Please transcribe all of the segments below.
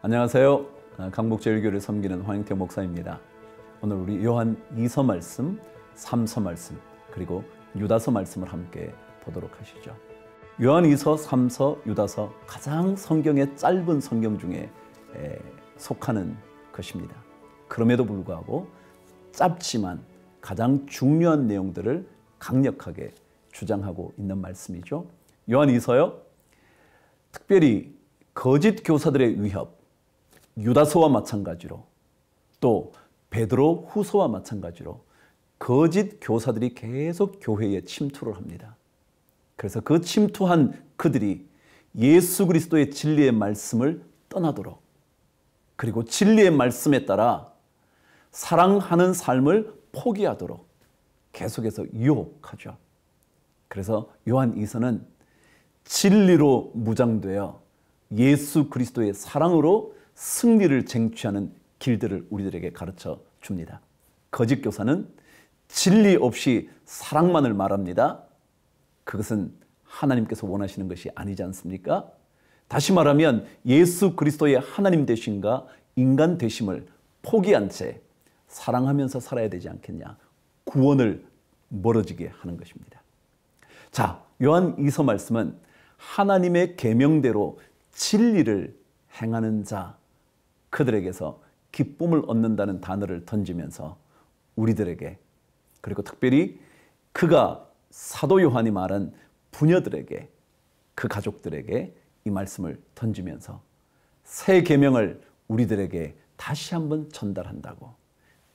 안녕하세요. 강북제일교회를 섬기는 황영태 목사입니다. 오늘 우리 요한 2서 말씀, 3서 말씀, 그리고 유다서 말씀을 함께 보도록 하시죠. 요한 2서, 3서, 유다서 가장 성경의 짧은 성경 중에 속하는 것입니다. 그럼에도 불구하고 짧지만 가장 중요한 내용들을 강력하게 주장하고 있는 말씀이죠. 요한 2서요. 특별히 거짓 교사들의 위협, 유다서와 마찬가지로 또 베드로 후서와 마찬가지로 거짓 교사들이 계속 교회에 침투를 합니다. 그래서 그 침투한 그들이 예수 그리스도의 진리의 말씀을 떠나도록, 그리고 진리의 말씀에 따라 사랑하는 삶을 포기하도록 계속해서 유혹하죠. 그래서 요한 2서는 진리로 무장되어 예수 그리스도의 사랑으로 승리를 쟁취하는 길들을 우리들에게 가르쳐 줍니다. 거짓 교사는 진리 없이 사랑만을 말합니다. 그것은 하나님께서 원하시는 것이 아니지 않습니까? 다시 말하면 예수 그리스도의 하나님 되심과 인간 되심을 포기한 채 사랑하면서 살아야 되지 않겠냐. 구원을 멀어지게 하는 것입니다. 자, 요한 2서 말씀은 하나님의 계명대로 진리를 행하는 자, 그들에게서 기쁨을 얻는다는 단어를 던지면서 우리들에게, 그리고 특별히 그가 사도 요한이 말한 부녀들에게, 그 가족들에게 이 말씀을 던지면서 새 계명을 우리들에게 다시 한번 전달한다고,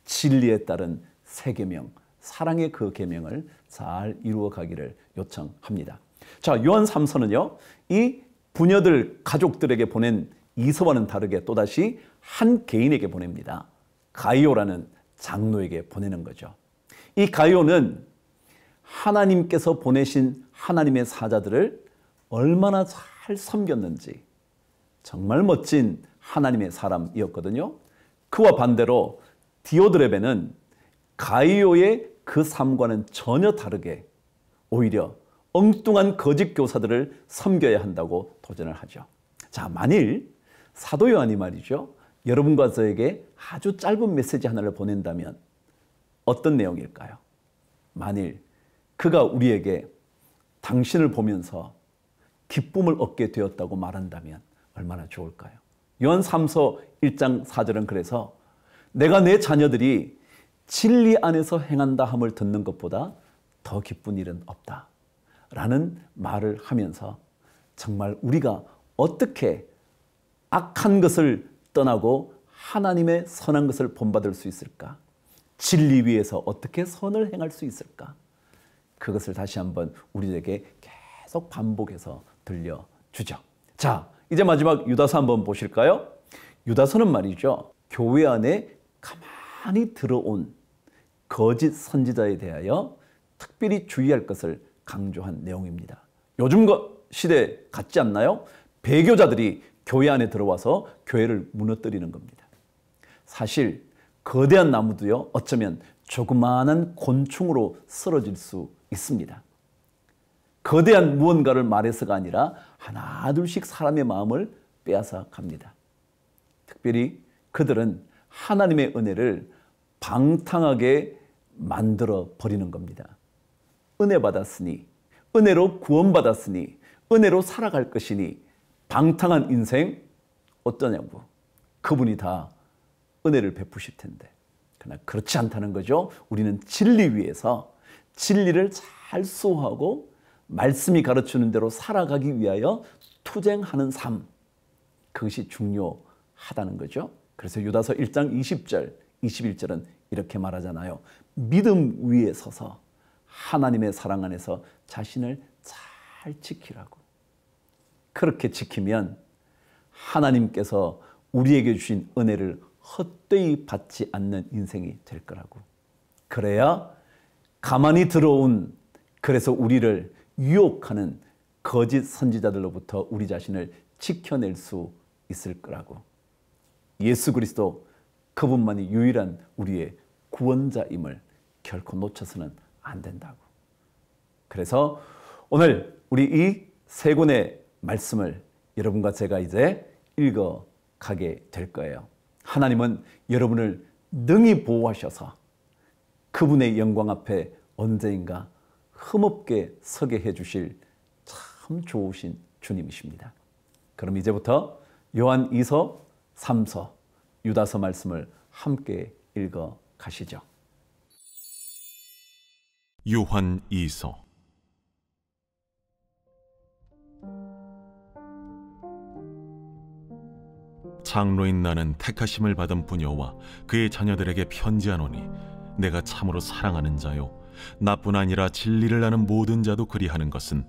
진리에 따른 새 계명, 사랑의 그 계명을 잘 이루어 가기를 요청합니다. 자, 요한 3서는요, 이 부녀들 가족들에게 보낸 이서와는 다르게 또다시 한 개인에게 보냅니다. 가이오라는 장로에게 보내는 거죠. 이 가이오는 하나님께서 보내신 하나님의 사자들을 얼마나 잘 섬겼는지 정말 멋진 하나님의 사람이었거든요. 그와 반대로 디오드레베는 가이오의 그 삶과는 전혀 다르게 오히려 엉뚱한 거짓 교사들을 섬겨야 한다고 도전을 하죠. 자, 만일 사도 요한이 말이죠, 여러분과 저에게 아주 짧은 메시지 하나를 보낸다면 어떤 내용일까요? 만일 그가 우리에게 당신을 보면서 기쁨을 얻게 되었다고 말한다면 얼마나 좋을까요? 요한 3서 1장 4절은 그래서 내가 내 자녀들이 진리 안에서 행한다 함을 듣는 것보다 더 기쁜 일은 없다 라는 말을 하면서 정말 우리가 어떻게 악한 것을 떠나고 하나님의 선한 것을 본받을 수 있을까? 진리 위에서 어떻게 선을 행할 수 있을까? 그것을 다시 한번 우리에게 계속 반복해서 들려주죠. 자, 이제 마지막 유다서 한번 보실까요? 유다서는 말이죠, 교회 안에 가만히 들어온 거짓 선지자에 대하여 특별히 주의할 것을 강조한 내용입니다. 요즘 시대 같지 않나요? 배교자들이 교회 안에 들어와서 교회를 무너뜨리는 겁니다. 사실 거대한 나무도요, 어쩌면 조그마한 곤충으로 쓰러질 수 있습니다. 거대한 무언가를 말해서가 아니라 하나 둘씩 사람의 마음을 빼앗아 갑니다. 특별히 그들은 하나님의 은혜를 방탕하게 만들어 버리는 겁니다. 은혜 받았으니, 은혜로 구원받았으니, 은혜로 살아갈 것이니 방탕한 인생 어떠냐고. 그분이 다 은혜를 베푸실 텐데. 그러나 그렇지 않다는 거죠. 우리는 진리 위에서 진리를 잘 수호하고 말씀이 가르치는 대로 살아가기 위하여 투쟁하는 삶, 그것이 중요하다는 거죠. 그래서 유다서 1장 20절, 21절은 이렇게 말하잖아요. 믿음 위에 서서 하나님의 사랑 안에서 자신을 잘 지키라고. 그렇게 지키면 하나님께서 우리에게 주신 은혜를 헛되이 받지 않는 인생이 될 거라고. 그래야 가만히 들어온, 그래서 우리를 유혹하는 거짓 선지자들로부터 우리 자신을 지켜낼 수 있을 거라고. 예수 그리스도 그분만이 유일한 우리의 구원자임을 결코 놓쳐서는 안 된다고. 그래서 오늘 우리 이 세 권의 말씀을 여러분과 제가 이제 읽어 가게 될 거예요. 하나님은 여러분을 능히 보호하셔서 그분의 영광 앞에 언젠가 흠없게 서게 해주실 참 좋으신 주님이십니다. 그럼 이제부터 요한 2서, 3서, 유다서 말씀을 함께 읽어 가시죠. 요한 2서. 장로인 나는 택하심을 받은 부녀와 그의 자녀들에게 편지하노니, 내가 참으로 사랑하는 자요 나뿐 아니라 진리를 아는 모든 자도 그리하는 것은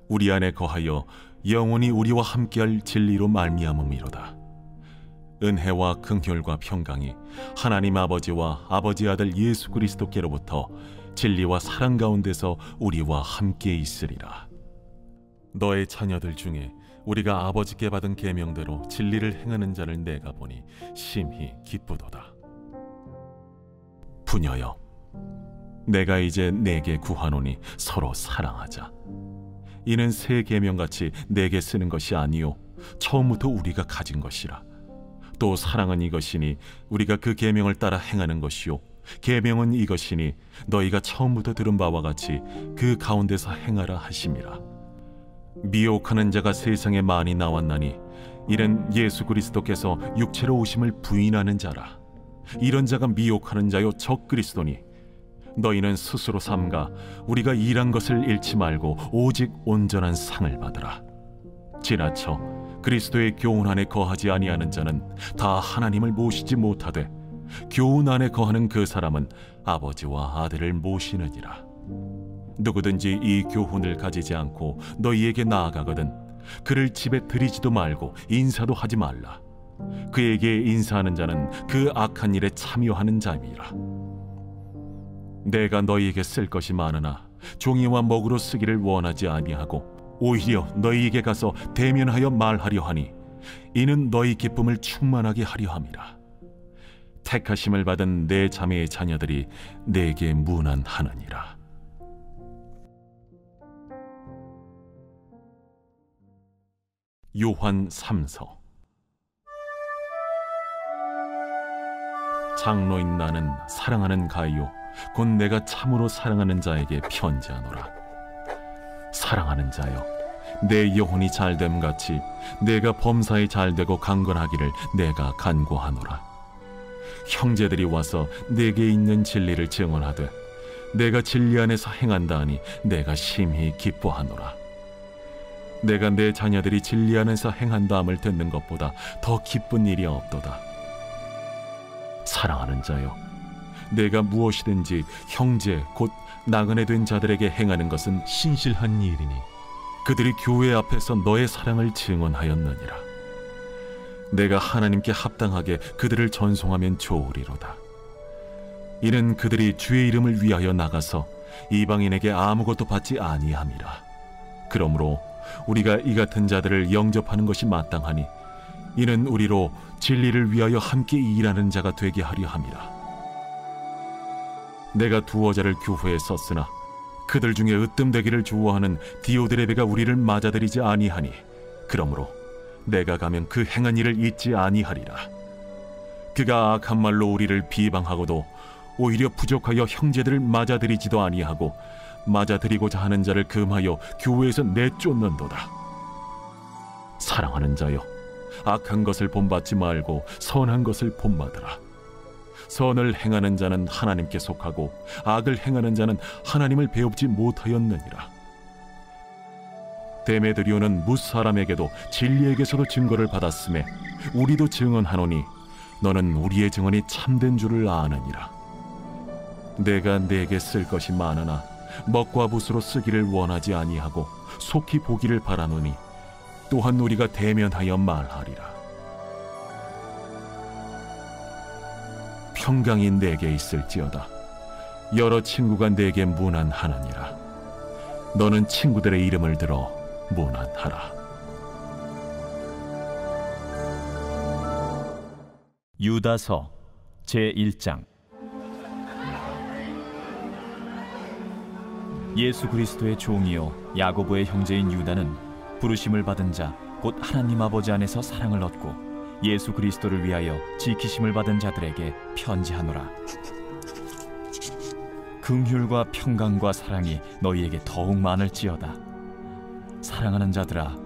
우리 안에 거하여 영원히 우리와 함께할 진리로 말미암음이로다. 은혜와 긍휼과 평강이 하나님 아버지와 아버지 아들 예수 그리스도께로부터 진리와 사랑 가운데서 우리와 함께 있으리라. 너의 자녀들 중에 우리가 아버지께 받은 계명대로 진리를 행하는 자를 내가 보니 심히 기쁘도다. 부녀여, 내가 이제 내게 구하노니 서로 사랑하자. 이는 새 계명같이 내게 쓰는 것이 아니요 처음부터 우리가 가진 것이라. 또 사랑은 이것이니 우리가 그 계명을 따라 행하는 것이요 계명은 이것이니 너희가 처음부터 들은 바와 같이 그 가운데서 행하라 하심이라. 미혹하는 자가 세상에 많이 나왔나니 이는 예수 그리스도께서 육체로 오심을 부인하는 자라. 이런 자가 미혹하는 자요 적 그리스도니, 너희는 스스로 삼가 우리가 일한 것을 잃지 말고 오직 온전한 상을 받으라. 지나쳐 그리스도의 교훈 안에 거하지 아니하는 자는 다 하나님을 모시지 못하되, 교훈 안에 거하는 그 사람은 아버지와 아들을 모시느니라. 누구든지 이 교훈을 가지지 않고 너희에게 나아가거든 그를 집에 들이지도 말고 인사도 하지 말라. 그에게 인사하는 자는 그 악한 일에 참여하는 자임이라. 내가 너희에게 쓸 것이 많으나 종이와 먹으로 쓰기를 원하지 아니하고 오히려 너희에게 가서 대면하여 말하려 하니, 이는 너희 기쁨을 충만하게 하려 함이라. 택하심을 받은 내 자매의 자녀들이 내게 문안하느니라. 요한 3서. 장로인 나는 사랑하는 가이요 곧 내가 참으로 사랑하는 자에게 편지하노라. 사랑하는 자여, 내 영혼이 잘됨 같이 내가 범사에 잘되고 강건하기를 내가 간구하노라. 형제들이 와서 내게 있는 진리를 증언하되 내가 진리 안에서 행한다 하니 내가 심히 기뻐하노라. 내가 내 자녀들이 진리 안에서 행한다함을 듣는 것보다 더 기쁜 일이 없도다. 사랑하는 자여, 내가 무엇이든지 형제 곧 나그네 된 자들에게 행하는 것은 신실한 일이니 그들이 교회 앞에서 너의 사랑을 증언하였느니라. 내가 하나님께 합당하게 그들을 전송하면 좋으리로다. 이는 그들이 주의 이름을 위하여 나가서 이방인에게 아무것도 받지 아니함이라. 그러므로 우리가 이 같은 자들을 영접하는 것이 마땅하니, 이는 우리로 진리를 위하여 함께 일하는 자가 되게 하려 함이라. 내가 두어 자를 교회에 썼으나 그들 중에 으뜸되기를 좋아하는 디오드레베가 우리를 맞아들이지 아니하니, 그러므로 내가 가면 그 행한 일을 잊지 아니하리라. 그가 악한 말로 우리를 비방하고도 오히려 부족하여 형제들을 맞아들이지도 아니하고 맞아들이고자 하는 자를 금하여 교회에서 내쫓는도다. 사랑하는 자여, 악한 것을 본받지 말고 선한 것을 본받으라. 선을 행하는 자는 하나님께 속하고 악을 행하는 자는 하나님을 배웁지 못하였느니라. 데메드리오는 무사람에게도 진리에게서도 증거를 받았음에 우리도 증언하노니 너는 우리의 증언이 참된 줄을 아느니라. 내가 네게 쓸 것이 많으나 먹과 붓으로 쓰기를 원하지 아니하고 속히 보기를 바라노니 또한 우리가 대면하여 말하리라. 평강이 내게 있을지어다. 여러 친구가 내게 문안하느니라. 너는 친구들의 이름을 들어 문안하라. 유다서 제1장. 예수 그리스도의 종이요 야고보의 형제인 유다는 부르심을 받은 자 곧 하나님 아버지 안에서 사랑을 얻고 예수 그리스도를 위하여 지키심을 받은 자들에게 편지하노라. 긍휼과 평강과 사랑이 너희에게 더욱 많을지어다. 사랑하는 자들아,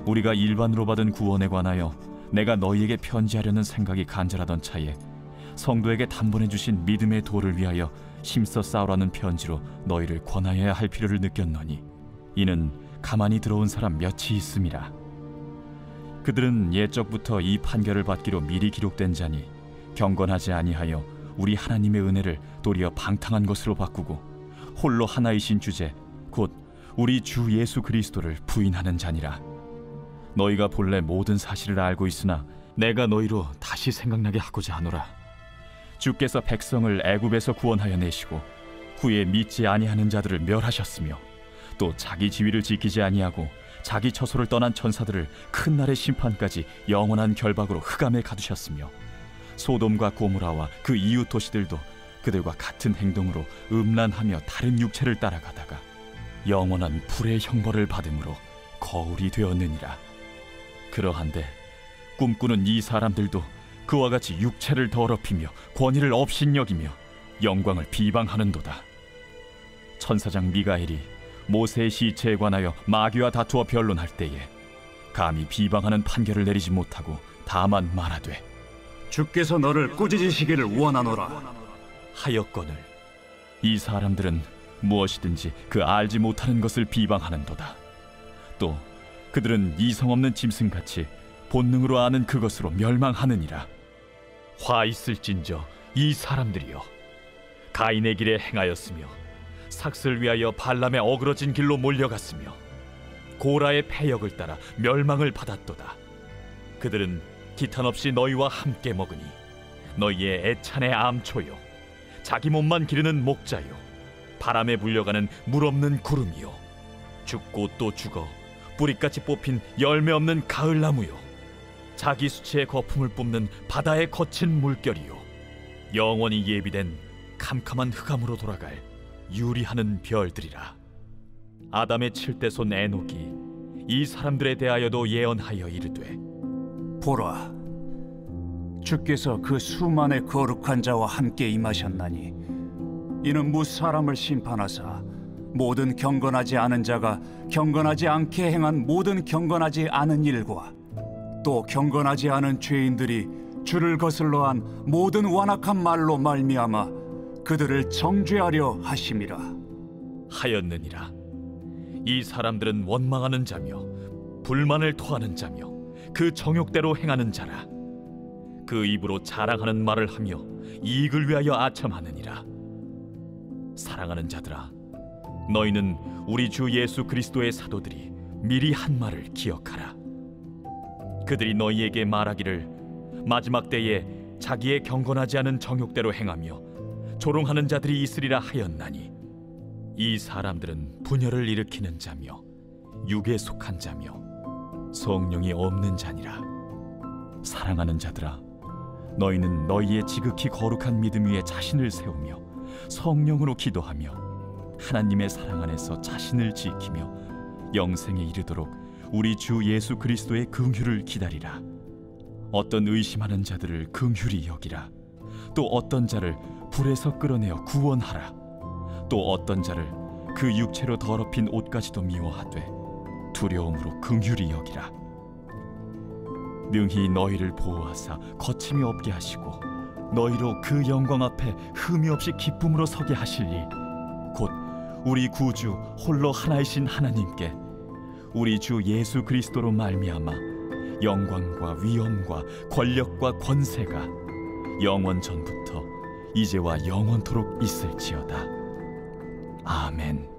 우리가 일반으로 받은 구원에 관하여 내가 너희에게 편지하려는 생각이 간절하던 차에 성도에게 단번에 주신 믿음의 도를 위하여 힘써 싸우라는 편지로 너희를 권하여야 할 필요를 느꼈노니, 이는 가만히 들어온 사람 몇이 있음이라. 그들은 옛적부터 이 판결을 받기로 미리 기록된 자니 경건하지 아니하여 우리 하나님의 은혜를 도리어 방탕한 것으로 바꾸고 홀로 하나이신 주제 곧 우리 주 예수 그리스도를 부인하는 자니라. 너희가 본래 모든 사실을 알고 있으나 내가 너희로 다시 생각나게 하고자 하노라. 주께서 백성을 애굽에서 구원하여 내시고 후에 믿지 아니하는 자들을 멸하셨으며 또 자기 지위를 지키지 아니하고 자기 처소를 떠난 천사들을 큰 날의 심판까지 영원한 결박으로 흑암에 가두셨으며 소돔과 고모라와 그 이웃 도시들도 그들과 같은 행동으로 음란하며 다른 육체를 따라가다가 영원한 불의 형벌을 받음으로 거울이 되었느니라. 그러한데 꿈꾸는 이 사람들도 그와 같이 육체를 더럽히며 권위를 업신여기며 영광을 비방하는도다. 천사장 미가엘이 모세의 시체에 관하여 마귀와 다투어 변론할 때에 감히 비방하는 판결을 내리지 못하고 다만 말하되 주께서 너를 꾸짖으시기를 원하노라 하였거늘 이 사람들은 무엇이든지 그 알지 못하는 것을 비방하는도다. 또 그들은 이성 없는 짐승같이 본능으로 아는 그것으로 멸망하느니라. 화 있을진저 이 사람들이여, 가인의 길에 행하였으며 삭슬 위하여 발람의 어그러진 길로 몰려갔으며 고라의 패역을 따라 멸망을 받았도다. 그들은 기탄 없이 너희와 함께 먹으니 너희의 애찬의 암초요 자기 몸만 기르는 목자요 바람에 불려가는 물 없는 구름이요 죽고 또 죽어 뿌리같이 뽑힌 열매 없는 가을나무요 자기 수치의 거품을 뿜는 바다의 거친 물결이요 영원히 예비된 캄캄한 흑암으로 돌아갈 유리하는 별들이라. 아담의 7대 손 에녹이 이 사람들에 대하여도 예언하여 이르되 보라, 주께서 그 수만의 거룩한 자와 함께 임하셨나니 이는 무사람을 심판하사 모든 경건하지 않은 자가 경건하지 않게 행한 모든 경건하지 않은 일과 또 경건하지 않은 죄인들이 주를 거슬러 한 모든 완악한 말로 말미암아 그들을 정죄하려 하심이라 하였느니라. 이 사람들은 원망하는 자며 불만을 토하는 자며 그 정욕대로 행하는 자라. 그 입으로 자랑하는 말을 하며 이익을 위하여 아첨하느니라. 사랑하는 자들아, 너희는 우리 주 예수 그리스도의 사도들이 미리 한 말을 기억하라. 그들이 너희에게 말하기를 마지막 때에 자기의 경건하지 않은 정욕대로 행하며 조롱하는 자들이 있으리라 하였나니 이 사람들은 분열을 일으키는 자며 육에 속한 자며 성령이 없는 자니라. 사랑하는 자들아, 너희는 너희의 지극히 거룩한 믿음 위에 자신을 세우며 성령으로 기도하며 하나님의 사랑 안에서 자신을 지키며 영생에 이르도록 우리 주 예수 그리스도의 긍휼을 기다리라. 어떤 의심하는 자들을 긍휼히 여기라. 또 어떤 자를 불에서 끌어내어 구원하라. 또 어떤 자를 그 육체로 더럽힌 옷까지도 미워하되 두려움으로 긍휼히 여기라. 능히 너희를 보호하사 거침이 없게 하시고 너희로 그 영광 앞에 흠이 없이 기쁨으로 서게 하시리. 곧 우리 구주 홀로 하나이신 하나님께 우리 주 예수 그리스도로 말미암아 영광과 위엄과 권력과 권세가 영원 전부터 이제와 영원토록 있을지어다. 아멘.